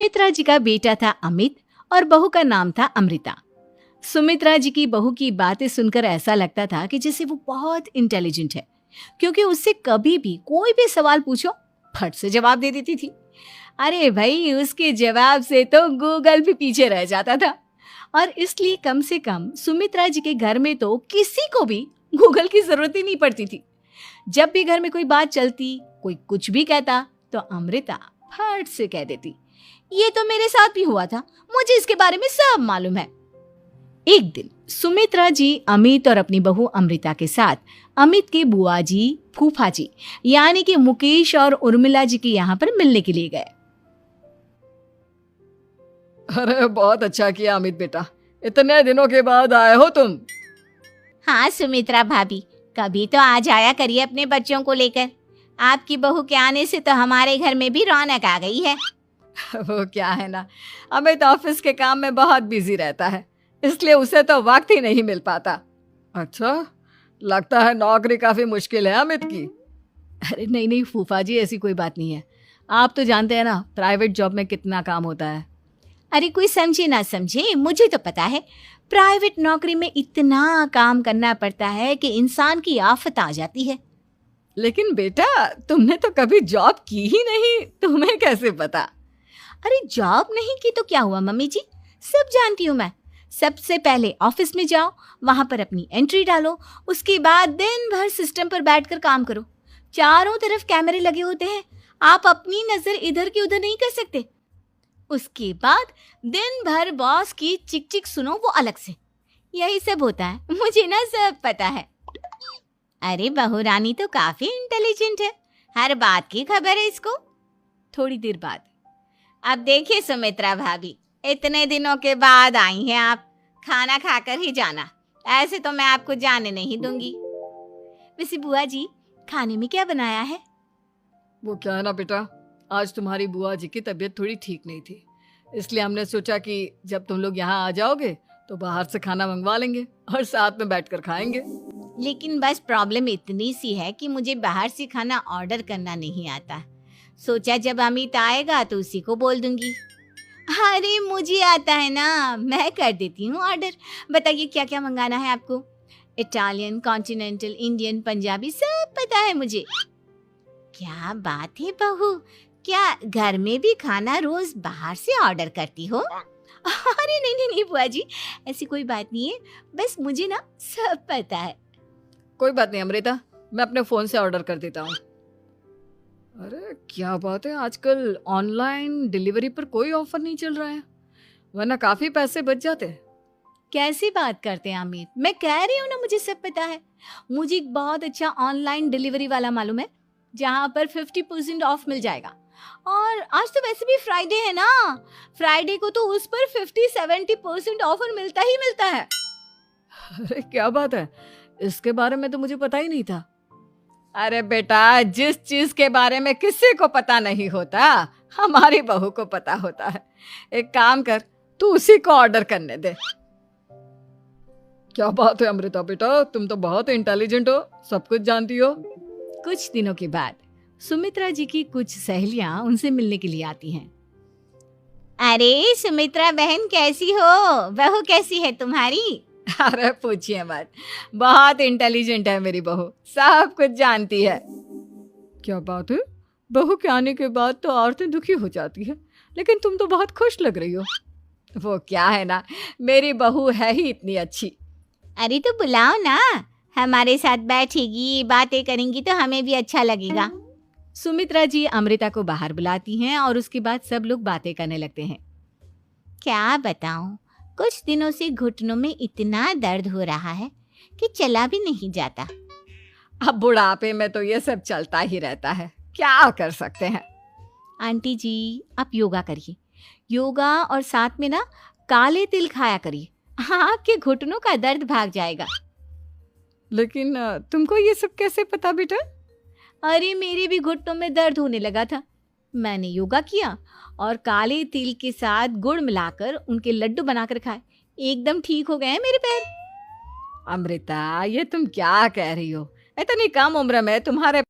सुमित्रा जी का बेटा था अमित और बहू का नाम था अमृता। सुमित्रा जी की बहू की बातें सुनकर ऐसा लगता था कि जैसे वो बहुत इंटेलिजेंट है, क्योंकि उससे कभी भी कोई भी सवाल पूछो फट से जवाब दे देती थी। अरे भाई, उसके जवाब से तो गूगल भी पीछे रह जाता था। और इसलिए कम से कम सुमित्रा जी के घर में तो किसी को भी गूगल की जरूरत ही नहीं पड़ती थी। जब भी घर में कोई बात चलती, कोई कुछ भी कहता, तो अमृता फट से कह देती, ये तो मेरे साथ भी हुआ था, मुझे इसके बारे में सब मालूम है। एक दिन सुमित्रा जी अमित और अपनी बहू अमृता के साथ अमित के बुआ जी, फूफा जी यानी कि मुकेश और उर्मिला जी के यहाँ पर मिलने के लिए गए। अरे बहुत अच्छा किया अमित बेटा, इतने दिनों के बाद आए हो तुम। हाँ सुमित्रा भाभी, कभी तो आ जाया करिए अपने बच्चों को लेकर। आपकी बहू के आने से तो हमारे घर में भी रौनक आ गई है। वो क्या है ना, अमित ऑफिस के काम में बहुत बिजी रहता है, इसलिए उसे तो वक्त ही नहीं मिल पाता। अच्छा, लगता है नौकरी काफी मुश्किल है अमित की। अरे नहीं नहीं फूफा जी, ऐसी कोई बात नहीं है। आप तो जानते हैं ना प्राइवेट जॉब में कितना काम होता है। अरे कोई समझे ना समझे, मुझे तो पता है प्राइवेट नौकरी में इतना काम करना पड़ता है कि इंसान की आफत आ जाती है। लेकिन बेटा, तुमने तो कभी जॉब की ही नहीं, तुम्हें कैसे पता? अरे जॉब नहीं की तो क्या हुआ मम्मी जी, सब जानती हूँ मैं। सबसे पहले ऑफिस में जाओ, वहां पर अपनी एंट्री डालो, उसके बाद दिन भर सिस्टम पर बैठकर काम करो। चारों तरफ कैमरे लगे होते हैं, आप अपनी नजर इधर की उधर नहीं कर सकते। उसके बाद दिन भर बॉस की चिक चिक सुनो, वो अलग से। यही सब होता है, मुझे ना सब पता है। अरे बहू रानी तो काफी इंटेलिजेंट है, हर बात की खबर है इसको। थोड़ी देर बाद, अब देखिए सुमित्रा भाभी, इतने दिनों के बाद आई हैं आप, खाना खाकर ही जाना, ऐसे तो मैं आपको जाने नहीं दूंगी। वैसे बुआ जी, खाने में क्या बनाया है? वो क्या है ना बेटा, आज तुम्हारी बुआ जी की तबीयत थोड़ी ठीक नहीं थी, इसलिए हमने सोचा कि जब तुम लोग यहाँ आ जाओगे तो बाहर से खाना मंगवा लेंगे और साथ में बैठकर खाएंगे। लेकिन बस प्रॉब्लम इतनी सी है कि मुझे बाहर से खाना ऑर्डर करना नहीं आता। सोचा जब अमित आएगा तो उसी को बोल दूंगी। अरे मुझे आता है ना, मैं कर देती हूँ ऑर्डर। बताइए क्या क्या मंगाना है आपको? इटालियन, कॉन्टिनेंटल, इंडियन, पंजाबी, सब पता है मुझे। क्या बात है बहू, क्या घर में भी खाना रोज बाहर से ऑर्डर करती हो? अरे नहीं नहीं नहीं बुआ जी, ऐसी कोई बात नहीं है, बस मुझे ना सब पता है। कोई बात नहीं अमृता, मैं अपने फोन से ऑर्डर कर देता हूँ। अरे क्या बात है, आजकल ऑनलाइन डिलीवरी पर कोई ऑफर नहीं चल रहा है, वरना काफी पैसे बच जाते। कैसी बात करते हैं अमित, मैं कह रही हूँ ना मुझे सब पता है। मुझे एक बहुत अच्छा ऑनलाइन डिलीवरी वाला मालूम है, जहाँ पर 50% ऑफ मिल जाएगा। और आज तो वैसे भी फ्राइडे है ना, फ्राइडे को तो उस पर 50-70% ऑफर मिलता ही मिलता है। अरे क्या बात है, इसके बारे में तो मुझे पता ही नहीं था। अरे बेटा, जिस चीज के बारे में किसी को पता नहीं होता, हमारी बहू को पता होता है। एक काम कर, तू उसी को ऑर्डर करने दे। क्या बात है अमृता बेटा, तुम तो बहुत इंटेलिजेंट हो, सब कुछ जानती हो। कुछ दिनों के बाद सुमित्रा जी की कुछ सहेलियां उनसे मिलने के लिए आती हैं। अरे सुमित्रा बहन कैसी हो, बहू कैसी है तुम्हारी? अरे पूछिए मत, बहुत इंटेलिजेंट है मेरी बहू, सब कुछ जानती है। क्या बात है, बहू के आने के बाद तो औरतें दुखी हो जाती है, लेकिन तुम तो बहुत खुश लग रही हो। वो क्या है ना, मेरी बहू है ही इतनी अच्छी। अरे तो बुलाओ ना, हमारे साथ बैठेगी, बातें करेंगी तो हमें भी अच्छा लगेगा। सुमित्रा जी अमृता को बाहर बुलाती हैं और उसके बाद सब लोग बातें करने लगते हैं। क्या बताऊं, कुछ दिनों से घुटनों में इतना दर्द हो रहा है कि चला भी नहीं जाता। अब बुढ़ापे में तो ये सब चलता ही रहता है, क्या कर सकते हैं। आंटी जी, आप योगा करिए, योगा और साथ में ना काले तिल खाया करिए, आपके घुटनों का दर्द भाग जाएगा। लेकिन तुमको ये सब कैसे पता बेटा? अरे मेरे भी घुटनों में दर्द होने लगा था, मैंने योगा किया और काले तिल के साथ गुड़ मिलाकर उनके लड्डू बनाकर खाए, एकदम ठीक हो गए हैं मेरे पैर। अमृता, ये तुम क्या कह रही हो, इतनी कम उम्र में तुम्हारे